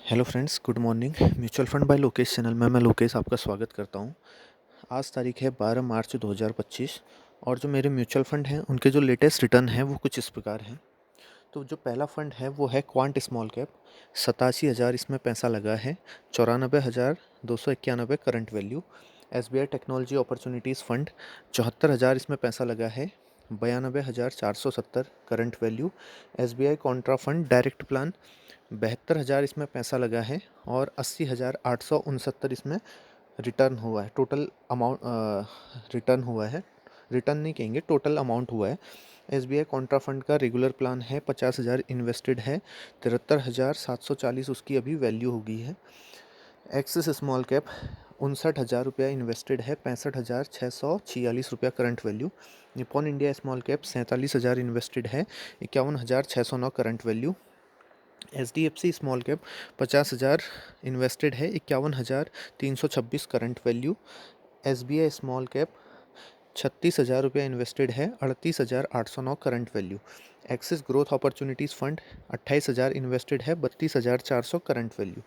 Hello friends, good morning. Mutual fund by Lokesh channel में मैं लोकेश आपका स्वागत करता हूं। आज तारीख है 12 मार्च 2025 और जो मेरे म्यूचुअल फंड हैं उनके जो लेटेस्ट रिटर्न हैं वो कुछ इस प्रकार हैं। तो जो पहला फंड है वो है क्वांट स्मॉल कैप। 87,000 इसमें पैसा लगा है। 94,291 current value. SBI technology opportunities fund 74,000 इसमें पैसा लगा है। 92,470 current value. SBI contra fund direct plan 72,000 इसमें पैसा लगा है और 80,869 इसमें रिटर्न हुआ है। टोटल अमाउंट रिटर्न हुआ है, रिटर्न नहीं कहेंगे, टोटल अमाउंट हुआ है। SBI कॉन्ट्रा फंड का रेगुलर प्लान है, 50,000 इन्वेस्टेड है। 73,740 उसकी अभी वैल्यू हो गई है। एक्सिस स्मॉल कैप 59,000 रुपया इन्वेस्टेड है। 65,646 रुपया current value. Nippon India small cap 47,000 invested है। 51,609 current value. SDFC small cap 50,000 invested है। 51,326 current value. SBI small cap 36,000 रुपया इन्वेस्टेड है। 38,809 current value. Axis growth opportunities fund 28,000 invested है। 32,400 current value.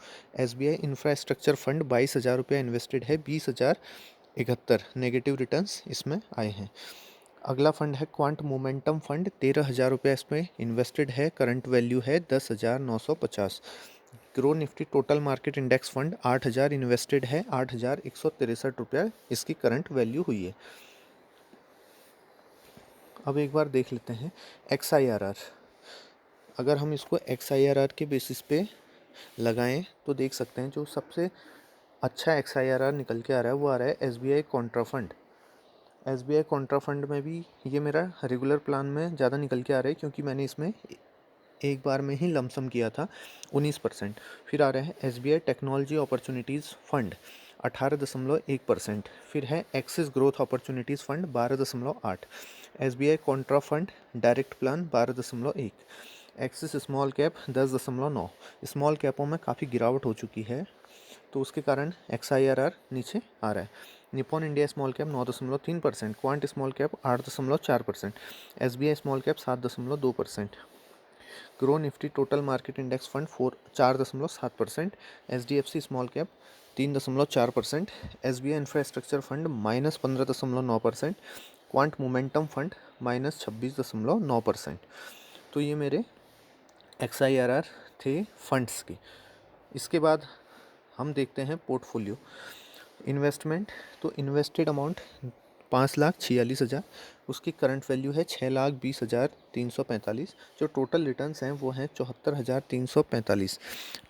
SBI infrastructure fund 22,000 रुपया invested है। 20,071 negative returns इसमें आए हैं। अगला फंड है क्वांट मोमेंटम फंड। 13,000 रुपया इसमें इन्वेस्टेड है। करंट वैल्यू है 10,950। Grow Nifty total market index fund 8,000 invested है। 8,163 रुपया इसकी करंट वैल्यू हुई है। अब एक बार देख लेते हैं XIRR। अगर हम इसको XIRR के बेसिस पे लगाएं तो देख सकते हैं जो सबसे अच्छा XIRR निकल के आ रहा है वो आ रहा है SBI contra fund. SBI contra fund में भी ये मेरा रेगुलर प्लान में ज़्यादा निकल के आ रहा है क्योंकि मैंने इसमें एक बार में ही लमसम किया था 19%। फिर आ रहा है SBI टेक्नोलॉजी अपॉर्चुनिटीज़ फंड 18.1%। फिर है Axis growth opportunities fund 12.8। SBI contra fund direct plan 12.1। Axis small cap 10.9। Small कैपों में काफ़ी गिरावट हो चुकी है तो उसके कारण XIRR नीचे आ रहा है। Nippon India small cap 9.3%। Quant small cap 8.4%। SBI small cap 7.2%। Grow Nifty total market index fund 4.7%। SDFC small cap 3.4%। SBI infrastructure fund -15.9%। Quant momentum fund -26.9%। तो ये मेरे XIRR थे फंड्स के। इसके बाद हम देखते हैं पोर्टफोलियो इन्वेस्टमेंट। तो इन्वेस्टेड अमाउंट 5,46,000। उसकी करंट वैल्यू है 6,20,345। जो टोटल रिटर्न्स हैं वो हैं 74,345।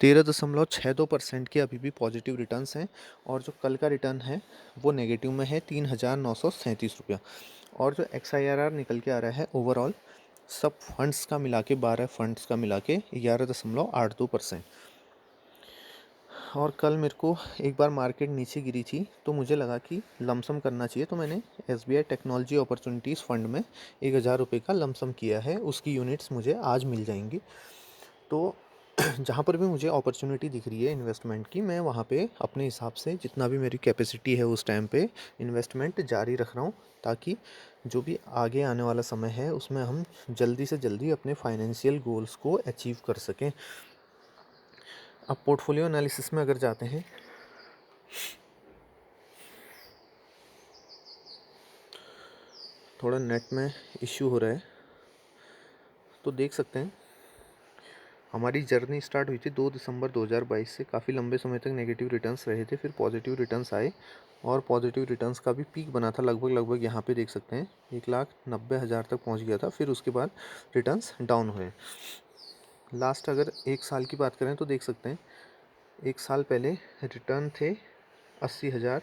13.62% के अभी भी पॉजिटिव रिटर्न्स हैं और जो कल का रिटर्न है वो नेगेटिव में है 3,937 रुपया। और जो XIRR निकल के आ रहा है ओवरऑल सब फंड्स का मिला के 12 फंड्स का मिला के 11.82%। और कल मेरे को एक बार मार्केट नीचे गिरी थी तो मुझे लगा कि लमसम करना चाहिए तो मैंने SBI टेक्नोलॉजी अपॉर्चुनिटीज़ फंड में 1,000 रुपये का लमसम किया है। उसकी यूनिट्स मुझे आज मिल जाएंगी। तो जहाँ पर भी मुझे अपॉर्चुनिटी दिख रही है इन्वेस्टमेंट की मैं वहाँ पे अपने हिसाब से जितना भी मेरी कैपेसिटी है उस टाइम पे इन्वेस्टमेंट जारी रख रहा हूँ ताकि जो भी आगे आने वाला समय है उसमें हम जल्दी से जल्दी अपने फाइनेंशियल गोल्स को अचीव कर सकें। अब पोर्टफोलियो एनालिसिस में अगर जाते हैं थोड़ा नेट में इश्यू हो रहा है तो देख सकते हैं हमारी जर्नी स्टार्ट हुई थी 2 दिसंबर 2022 से। काफ़ी लंबे समय तक नेगेटिव रिटर्न्स रहे थे, फिर पॉजिटिव रिटर्न्स आए और पॉजिटिव रिटर्न्स का भी पीक बना था लगभग यहाँ पे देख सकते हैं 1,90,000 तक पहुँच गया था। फिर उसके बाद रिटर्न्स डाउन हुए। लास्ट अगर एक साल की बात करें तो देख सकते हैं एक साल पहले रिटर्न थे 80,000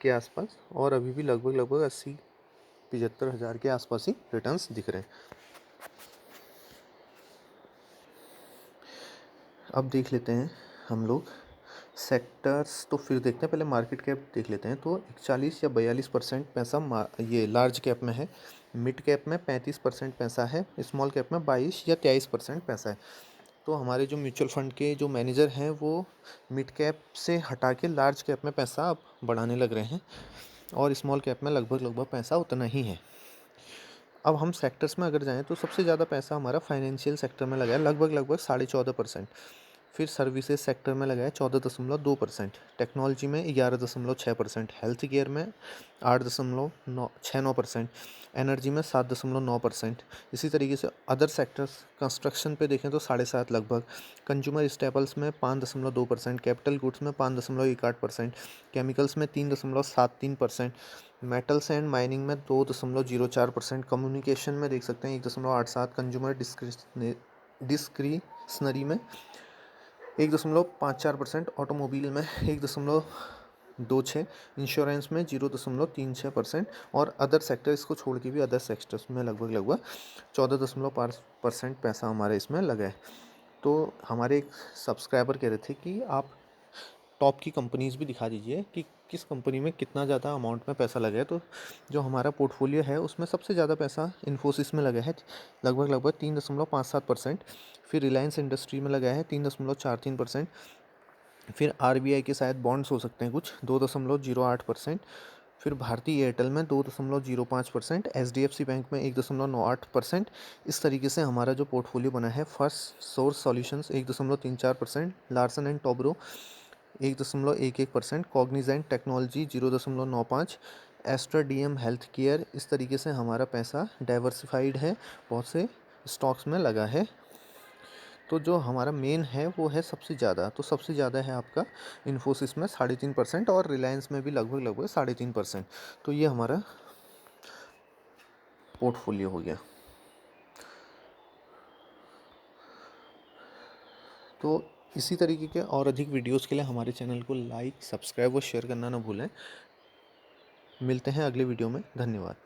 के आसपास और अभी भी लगभग 80-75,000 के आसपास ही रिटर्न्स दिख रहे हैं। अब देख लेते हैं हम लोग सेक्टर्स। तो फिर देखते हैं, पहले मार्केट कैप देख लेते हैं। तो 41 या 42% पैसा ये लार्ज कैप में है। मिड कैप में 35% पैसा है। स्मॉल कैप में 22 या 23% पैसा है। तो हमारे जो म्यूचुअल फंड के जो मैनेजर हैं वो मिड कैप से हटा के लार्ज कैप में पैसा अब बढ़ाने लग रहे हैं और स्मॉल कैप में लगभग पैसा उतना ही है। अब हम सेक्टर्स में अगर जाएँ तो सबसे ज़्यादा पैसा हमारा फाइनेंशियल सेक्टर में लगा है लगभग 14.5%। फिर सर्विसेज सेक्टर में लगा है 14.2%, टेक्नोलॉजी में 11.6%, हेल्थ केयर में 8.69%, एनर्जी में 7.9%। इसी तरीके से अदर सेक्टर्स कंस्ट्रक्शन पे देखें तो 7.5 लगभग, कंज्यूमर स्टेपल्स में 5.2%, कैपिटल गुड्स में 5.18%, केमिकल्स में 3.73%, मेटल्स एंड माइनिंग में 2.04%, कम्युनिकेशन में देख सकते हैं 1.87, कंज्यूमर डिस्क्रिशनरी में 1.54%, ऑटोमोबाइल में 1.26, इंश्योरेंस में 0.36% और अदर सेक्टर इसको छोड़ के भी अदर सेक्टर्स में लगभग 14.5% पैसा हमारा इसमें लगा है। तो हमारे एक सब्सक्राइबर कह रहे थे कि आप टॉप की कंपनीज़ भी दिखा दीजिए कि किस कंपनी में कितना ज़्यादा अमाउंट में पैसा लगा है। तो जो हमारा पोर्टफोलियो है उसमें सबसे ज़्यादा पैसा इन्फोसिस में लगा है, लगभग 3.57%। फिर रिलायंस इंडस्ट्री में लगा है 3.43%। फिर आरबीआई के शायद बॉन्ड्स हो सकते हैं कुछ 2.08%। फिर भारतीय एयरटेल में 2.05%, एचडीएफसी बैंक में 1.98%। इस तरीके से हमारा जो पोर्टफोलियो बना है, first source solutions 1.34%, Larsen and Toubro 1.11%, Cognizant technology 0.95, Astra DM health care. इस तरीके से हमारा पैसा डाइवर्सिफाइड है, बहुत से स्टॉक्स में लगा है। तो जो हमारा मेन है वो है सबसे ज़्यादा, तो सबसे ज़्यादा है आपका इन्फोसिस में 3.5% और रिलायंस में भी लगभग 3.5%। तो ये हमारा पोर्टफोलियो हो गया। तो इसी तरीके के और अधिक वीडियोस के लिए हमारे चैनल को लाइक, सब्सक्राइब और शेयर करना ना भूलें। मिलते हैं अगले वीडियो में। धन्यवाद।